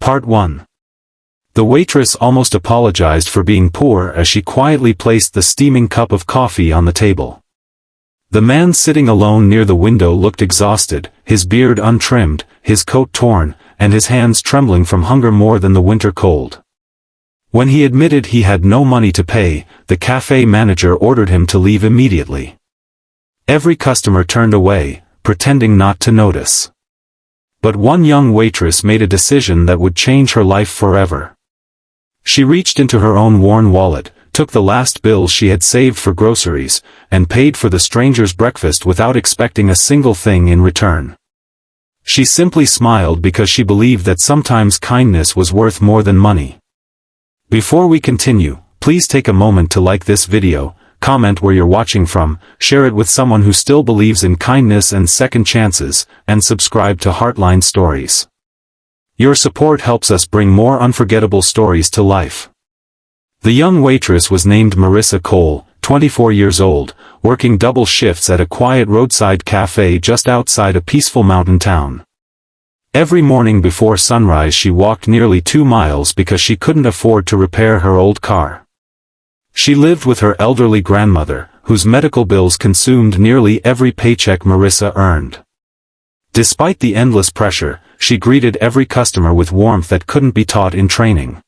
Part 1. The waitress almost apologized for being poor as she quietly placed the steaming cup of coffee on the table. The man sitting alone near the window looked exhausted, his beard untrimmed, his coat torn, and his hands trembling from hunger more than the winter cold. When he admitted he had no money to pay, the cafe manager ordered him to leave immediately. Every customer turned away, pretending not to notice. But one young waitress made a decision that would change her life forever. She reached into her own worn wallet, took the last bill she had saved for groceries, and paid for the stranger's breakfast without expecting a single thing in return. She simply smiled because she believed that sometimes kindness was worth more than money. Before we continue, please take a moment to like this video, comment where you're watching from, share it with someone who still believes in kindness and second chances, and subscribe to Heartline Stories. Your support helps us bring more unforgettable stories to life. The young waitress was named Marissa Cole, 24 years old, working double shifts at a quiet roadside cafe just outside a peaceful mountain town. Every morning before sunrise she walked nearly 2 miles because she couldn't afford to repair her old car. She lived with her elderly grandmother, whose medical bills consumed nearly every paycheck Marissa earned. Despite the endless pressure, she greeted every customer with warmth that couldn't be taught in training.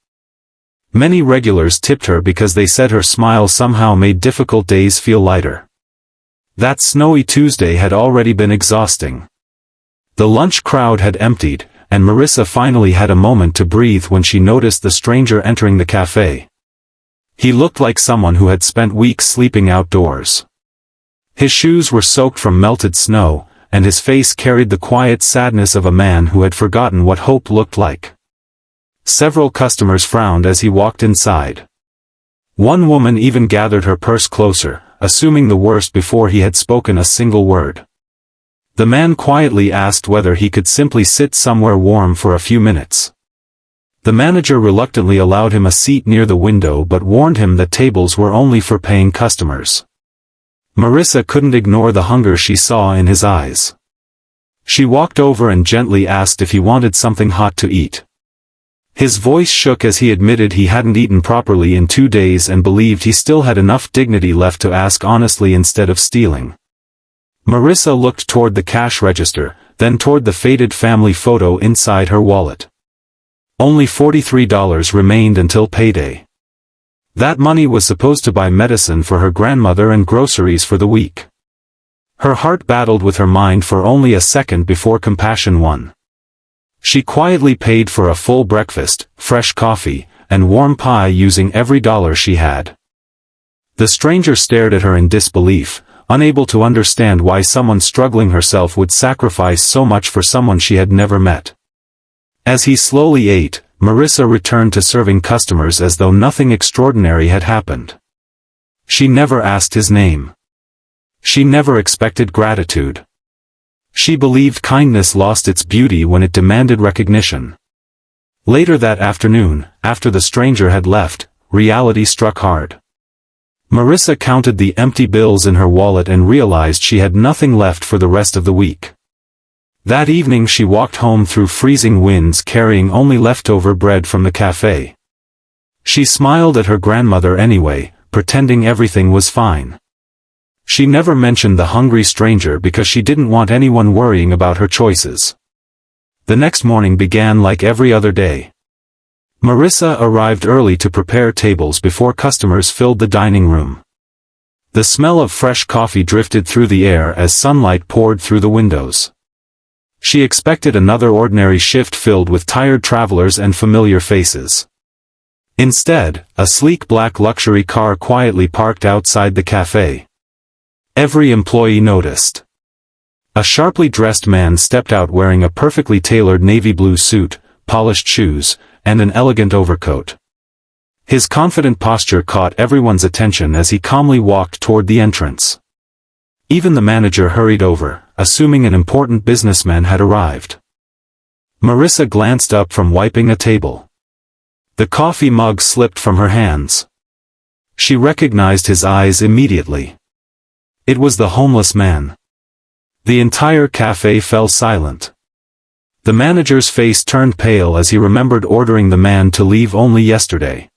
Many regulars tipped her because they said her smile somehow made difficult days feel lighter. That snowy Tuesday had already been exhausting. The lunch crowd had emptied, and Marissa finally had a moment to breathe when she noticed the stranger entering the cafe. He looked like someone who had spent weeks sleeping outdoors. His shoes were soaked from melted snow, and his face carried the quiet sadness of a man who had forgotten what hope looked like. Several customers frowned as he walked inside. One woman even gathered her purse closer, assuming the worst before he had spoken a single word. The man quietly asked whether he could simply sit somewhere warm for a few minutes. The manager reluctantly allowed him a seat near the window but warned him that tables were only for paying customers. Marissa couldn't ignore the hunger she saw in his eyes. She walked over and gently asked if he wanted something hot to eat. His voice shook as he admitted he hadn't eaten properly in 2 days and believed he still had enough dignity left to ask honestly instead of stealing. Marissa looked toward the cash register, then toward the faded family photo inside her wallet. Only $43 remained until payday. That money was supposed to buy medicine for her grandmother and groceries for the week. Her heart battled with her mind for only a second before compassion won. She quietly paid for a full breakfast, fresh coffee, and warm pie using every dollar she had. The stranger stared at her in disbelief, unable to understand why someone struggling herself would sacrifice so much for someone she had never met. As he slowly ate, Marissa returned to serving customers as though nothing extraordinary had happened. She never asked his name. She never expected gratitude. She believed kindness lost its beauty when it demanded recognition. Later that afternoon, after the stranger had left, reality struck hard. Marissa counted the empty bills in her wallet and realized she had nothing left for the rest of the week. That evening she walked home through freezing winds carrying only leftover bread from the cafe. She smiled at her grandmother anyway, pretending everything was fine. She never mentioned the hungry stranger because she didn't want anyone worrying about her choices. The next morning began like every other day. Marissa arrived early to prepare tables before customers filled the dining room. The smell of fresh coffee drifted through the air as sunlight poured through the windows. She expected another ordinary shift filled with tired travelers and familiar faces. Instead, a sleek black luxury car quietly parked outside the cafe. Every employee noticed. A sharply dressed man stepped out wearing a perfectly tailored navy blue suit, polished shoes, and an elegant overcoat. His confident posture caught everyone's attention as he calmly walked toward the entrance. Even the manager hurried over, assuming an important businessman had arrived. Marissa glanced up from wiping a table. The coffee mug slipped from her hands. She recognized his eyes immediately. It was the homeless man. The entire cafe fell silent. The manager's face turned pale as he remembered ordering the man to leave only yesterday.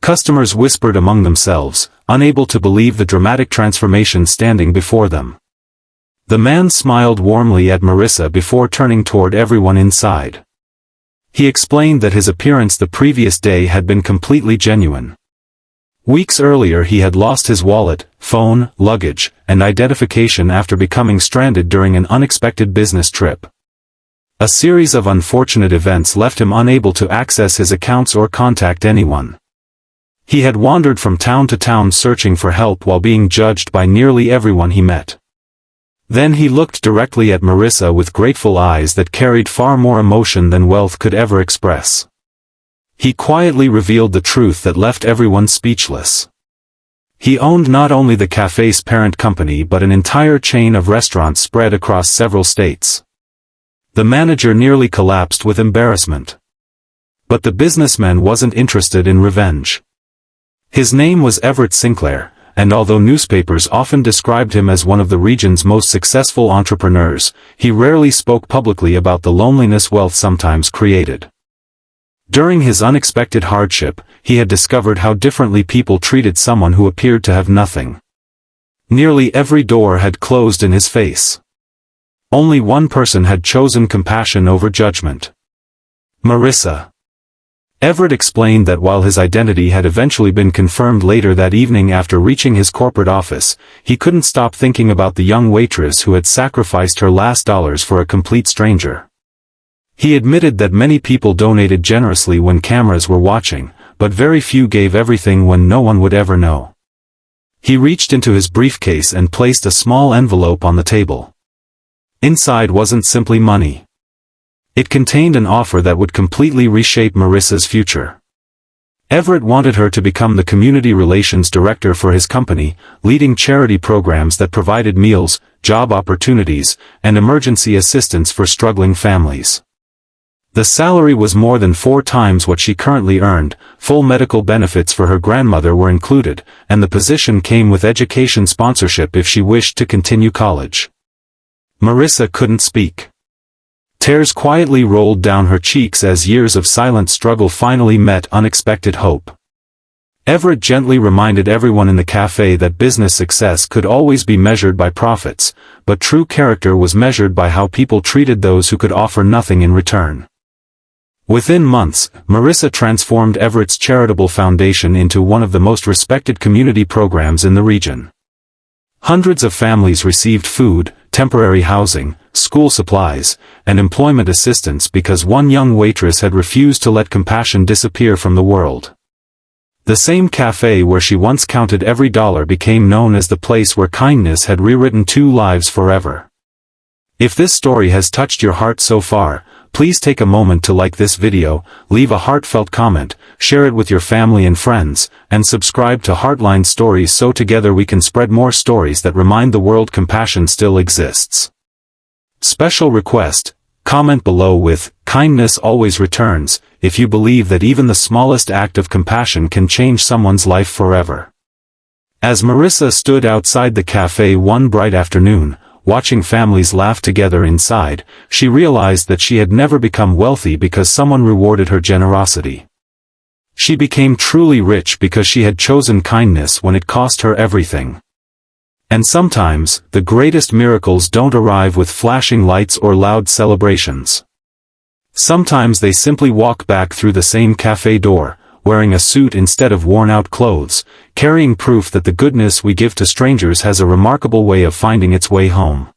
Customers whispered among themselves, unable to believe the dramatic transformation standing before them. The man smiled warmly at Marissa before turning toward everyone inside. He explained that his appearance the previous day had been completely genuine. Weeks earlier he had lost his wallet, phone, luggage, and identification after becoming stranded during an unexpected business trip. A series of unfortunate events left him unable to access his accounts or contact anyone. He had wandered from town to town searching for help while being judged by nearly everyone he met. Then he looked directly at Marissa with grateful eyes that carried far more emotion than wealth could ever express. He quietly revealed the truth that left everyone speechless. He owned not only the café's parent company but an entire chain of restaurants spread across several states. The manager nearly collapsed with embarrassment. But the businessman wasn't interested in revenge. His name was Everett Sinclair, and although newspapers often described him as one of the region's most successful entrepreneurs, he rarely spoke publicly about the loneliness wealth sometimes created. During his unexpected hardship, he had discovered how differently people treated someone who appeared to have nothing. Nearly every door had closed in his face. Only one person had chosen compassion over judgment. Marissa. Everett explained that while his identity had eventually been confirmed later that evening after reaching his corporate office, he couldn't stop thinking about the young waitress who had sacrificed her last dollars for a complete stranger. He admitted that many people donated generously when cameras were watching, but very few gave everything when no one would ever know. He reached into his briefcase and placed a small envelope on the table. Inside wasn't simply money. It contained an offer that would completely reshape Marissa's future. Everett wanted her to become the community relations director for his company, leading charity programs that provided meals, job opportunities, and emergency assistance for struggling families. The salary was more than 4 times what she currently earned, full medical benefits for her grandmother were included, and the position came with education sponsorship if she wished to continue college. Marissa couldn't speak. Tears quietly rolled down her cheeks as years of silent struggle finally met unexpected hope. Everett gently reminded everyone in the cafe that business success could always be measured by profits, but true character was measured by how people treated those who could offer nothing in return. Within months, Marissa transformed Everett's charitable foundation into one of the most respected community programs in the region. Hundreds of families received food, temporary housing, school supplies, and employment assistance because one young waitress had refused to let compassion disappear from the world. The same cafe where she once counted every dollar became known as the place where kindness had rewritten 2 lives forever. If this story has touched your heart so far, please take a moment to like this video, leave a heartfelt comment, share it with your family and friends, and subscribe to Heartline Stories so together we can spread more stories that remind the world compassion still exists. Special request, comment below with, "Kindness always returns," if you believe that even the smallest act of compassion can change someone's life forever. As Marissa stood outside the cafe one bright afternoon, watching families laugh together inside, she realized that she had never become wealthy because someone rewarded her generosity. She became truly rich because she had chosen kindness when it cost her everything. And sometimes, the greatest miracles don't arrive with flashing lights or loud celebrations. Sometimes they simply walk back through the same cafe door, wearing a suit instead of worn-out clothes, carrying proof that the goodness we give to strangers has a remarkable way of finding its way home.